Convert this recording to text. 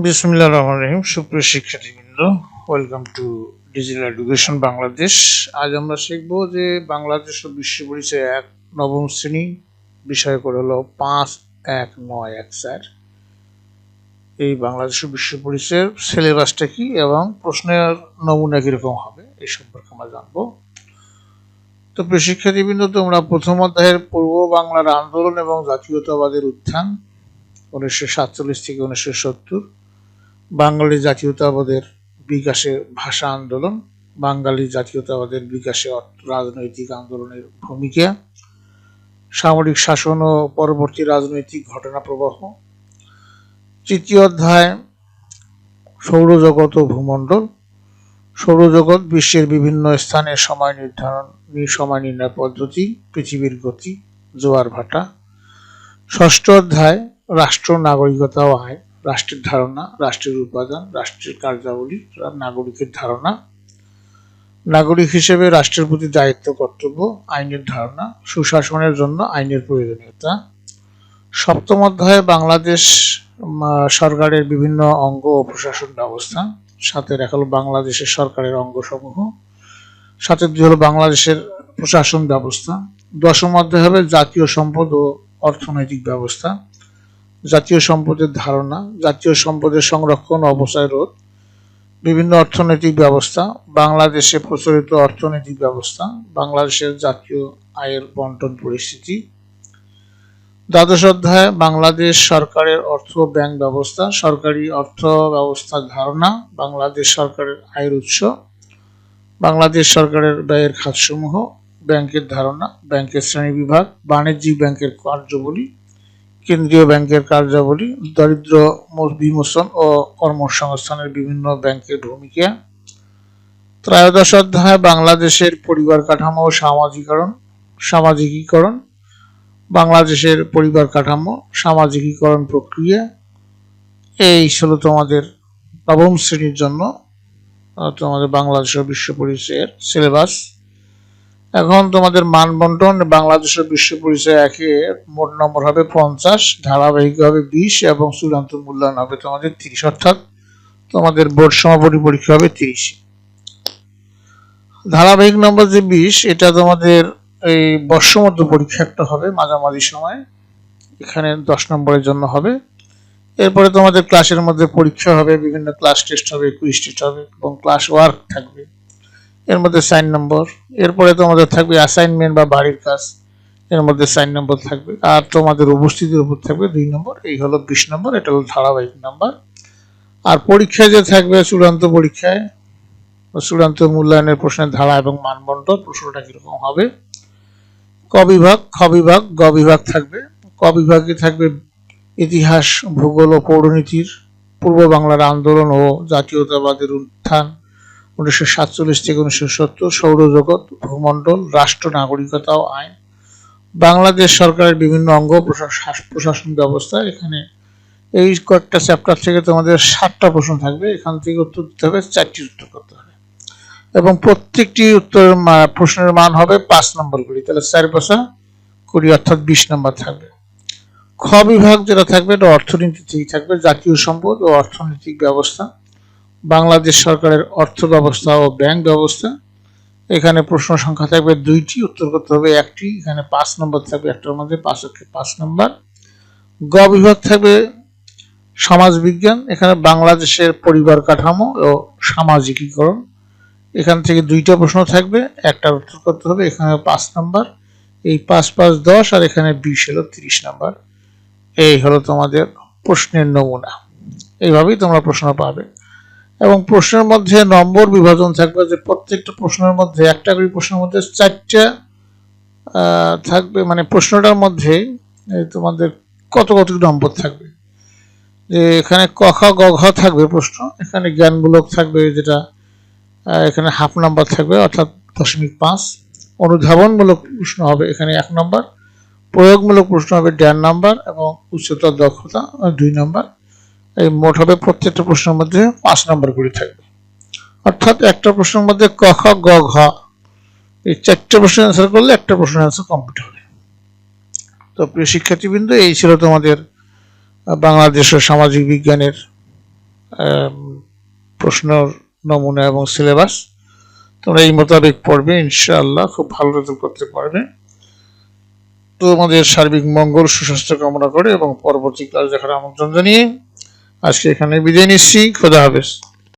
বিসমিল্লাহির রহমানির রহিম। সুপ্রিয় শিক্ষার্থীবৃন্দ, welcome to digital education Bangladesh. আজ আমরা শিখব যে বাংলাদেশ ও বিশ্ব পরিচয় ১ নবম শ্রেণী বিষয় করে হলো ৫-১-৯-১ স্যার। এই বাংলাদেশ ও বিশ্ব পরিচয়ের সিলেবাসটা কি এবং প্রশ্নের নমুনা কিরকম হবে এই সম্পর্কে আমরা জানবো। তো প্রিয় শিক্ষার্থীবৃন্দ, তোমরা প্রথম অধ্যায়ের পূর্ব বাংলার আন্দোলন এবং জাতীয়তাবাদের উত্থান ১৯৪৭ থেকে ১৯৭০, বাঙালি জাতীয়তাবাদের বিকাশে ভাষা আন্দোলন, বাঙালি জাতীয়তাবাদের বিকাশে রাজনৈতিক আন্দোলনের ভূমিকা, সামরিক শাসন ও পরবর্তী রাজনৈতিক ঘটনা প্রবাহ। তৃতীয় অধ্যায় সৌরজগৎ ও ভূমণ্ডল। সৌরজগৎ বিশ্বের বিভিন্ন স্থানের সময় নির্ণয় পদ্ধতি, পৃথিবীর গতি, জোয়ার ভাটা। ষষ্ঠ অধ্যায় রাষ্ট্র, নাগরিকতা ও আইন। রাষ্ট্রের ধারণা, রাষ্ট্রের উপাদান, রাষ্ট্রের কার্যাবলী, নাগরিকের ধারণা, নাগরিক হিসেবে রাষ্ট্রের প্রতি দায়িত্ব কর্তব্য, আইনের ধারণা, সুশাসনের জন্য আইনের প্রয়োজনীয়তা। সপ্তম অধ্যায়ে বাংলাদেশ সরকারের বিভিন্ন অঙ্গ ও প্রশাসন ব্যবস্থা। ৭-১ হলো বাংলাদেশের সরকারের অঙ্গসমূহ। ৭-২ হলো বাংলাদেশের প্রশাসন ব্যবস্থা। দশম অধ্যায় হবে জাতীয় সম্পদ ও অর্থনৈতিক ব্যবস্থা, জাতীয় সম্পদের ধারণা, জাতীয় সম্পদের সংরক্ষণ ও অপচয় রোধ, বিভিন্ন অর্থনৈতিক ব্যবস্থা, বাংলাদেশে প্রচলিত অর্থনৈতিক ব্যবস্থা, বাংলাদেশের জাতীয় আয়ের বন্টন পরিস্থিতি। দ্বাদশ অধ্যায় বাংলাদেশ সরকারের অর্থ ব্যাংক ব্যবস্থা, সরকারি অর্থ ব্যবস্থার ধারণা, বাংলাদেশ সরকারের আয়ের উৎস, বাংলাদেশ সরকারের ব্যয়ের খাতসমূহ, ব্যাংকের ধারণা, ব্যাংকের শ্রেণীবিভাগ, বাণিজ্যিক ব্যাংকের কার্যাবলী, কেন্দ্রীয় ব্যাংকের কার্যাবলী, দারিদ্র বিমোচন ও কর্মসংস্থানের বিভিন্ন ব্যাংকের ভূমিকা। ত্রয়োদশ অধ্যায় বাংলাদেশের পরিবার কাঠামো ও সামাজিকীকরণ, বাংলাদেশের পরিবার কাঠামো, সামাজিকীকরণ প্রক্রিয়া। এই ছিল তোমাদের নবম শ্রেণীর জন্য তোমাদের বাংলাদেশ ও বিশ্ব পরিচয়ের সিলেবাস। এখন তোমাদের মান বন্টন। বাংলাদেশ ও বিশ্ব পরিচয় ১-এ মোট নম্বর হবে ৫০, ধারাবাহিক হবে ২০ এবং চূড়ান্ত মূল্যায়ন হবে তোমাদের ৩০, অর্থাৎ তোমাদের বোর্ড সমাপনী পরীক্ষা হবে ৩০। ধারাবাহিক নম্বর যে ২০, এটা তোমাদের এই বর্ষমধ্য পরীক্ষা একটা হবে মাঝামাঝি সময়, এখানে ১০ নম্বরের জন্য হবে। এরপরে তোমাদের ক্লাসের মধ্যে পরীক্ষা হবে, বিভিন্ন ক্লাস টেস্ট হবে, কুইজ টেস্ট হবে এবং ক্লাস ওয়ার্ক থাকবে, এর মধ্যে ৪ নম্বর। এরপরে তোমাদের থাকবে অ্যাসাইনমেন্ট বা বাড়ির কাজ, এর মধ্যে ৪ নম্বর থাকবে, আর তোমাদের উপস্থিতির উপর থাকবে ২ নম্বর। এই হলো ২০ নম্বর, এটা হলো ধারাবাহিক নাম্বার। আর পরীক্ষায় যে থাকবে চূড়ান্ত পরীক্ষায় চূড়ান্ত মূল্যায়নের প্রশ্নের ধারা এবং মানবন্টন, প্রশ্নটা কিরকম হবে। ক বিভাগ, খ বিভাগ, গ বিভাগ থাকবে। ক বিভাগে থাকবে ইতিহাস, ভূগোল ও পৌরনীতির, পূর্ব বাংলার আন্দোলন ও জাতীয়তাবাদের উত্থান ১৯৪৭ থেকে ১৯৭০, সৌরজগৎ, ভূমণ্ডল, রাষ্ট্র, নাগরিকতা ও আইন, বাংলাদেশ সরকারের বিভিন্ন অঙ্গ প্রশাসন ব্যবস্থা। এখানে এই কয়েকটা চ্যাপ্টার থেকে তোমাদের ৭টা প্রশ্ন থাকবে, এখান থেকে উত্তর দিতে হবে, ৪টি উত্তর করতে হবে এবং প্রত্যেকটি উত্তরের প্রশ্নের মান হবে ৫ নম্বর করে, তাহলে ৪×৫=২০, অর্থাৎ ২০ নম্বর থাকবে। খ বিভাগ যেটা থাকবে এটা অর্থনীতি থেকে থাকবে, জাতীয় সম্পদ ও অর্থনৈতিক ব্যবস্থা, বাংলাদেশ সরকারের অর্থ ব্যবস্থা ও ব্যাংক ব্যবস্থা। এখানে প্রশ্ন সংখ্যা থাকবে ২টি, উত্তর করতে হবে ১টি, এখানে ৫ নম্বর থাকবে, একটার মধ্যে ৫ নম্বর। গ বিভাগ থাকবে সমাজবিজ্ঞান, এখানে বাংলাদেশের পরিবার কাঠামো ও সামাজিকীকরণ, এখান থেকে ২টা প্রশ্ন থাকবে, একটার উত্তর করতে হবে, এখানে ৫ নম্বর। এই ৫×৫=১০ আর এখানে ২০ হলো ৩০ নম্বর। এই হলো তোমাদের প্রশ্নের নমুনা, এইভাবেই তোমরা প্রশ্ন পাবে। এবং প্রশ্নের মধ্যে নম্বর বিভাজন থাকবে, যে প্রত্যেকটা প্রশ্নের মধ্যে একটা করে প্রশ্নের মধ্যে ৪টা থাকবে, মানে প্রশ্নটার মধ্যে তোমাদের কত নম্বর থাকবে। যে এখানে ক খ গ ঘ থাকবে প্রশ্ন, এখানে জ্ঞানমূলক থাকবে, যেটা এখানে হাফ নাম্বার থাকবে, অর্থাৎ 0.5। অনুধাবনমূলক প্রশ্ন হবে এখানে 1 নম্বর, প্রয়োগমূলক প্রশ্ন হবে 1.5 নম্বর এবং উচ্চতর দক্ষতা 2 নম্বর। এই মোট হবে প্রত্যেকটা প্রশ্নের মধ্যে 5 নম্বর করে থাকবে, অর্থাৎ একটা প্রশ্নের মধ্যে ক খ গ ঘ এই 4টে প্রশ্নের অ্যান্সার করলে একটা প্রশ্নের অ্যান্সার কমপ্লিট হবে। তো প্রিয় শিক্ষার্থীবৃন্দ, এই ছিল তোমাদের বাংলাদেশ ও সামাজিক বিজ্ঞানের প্রশ্নের নমুনা এবং সিলেবাস। তোমরা এই মোতাবেক পড়বে, ইনশাআল্লাহ খুব ভালো রেজাল্ট করতে পারবে। তোমাদের সার্বিক মঙ্গল সুস্বাস্থ্য কামনা করে এবং পরবর্তী ক্লাস দেখার আমন্ত্রণ জানিয়ে আজকে এখানে বিদায় নিচ্ছি। খোদা হাফেজ।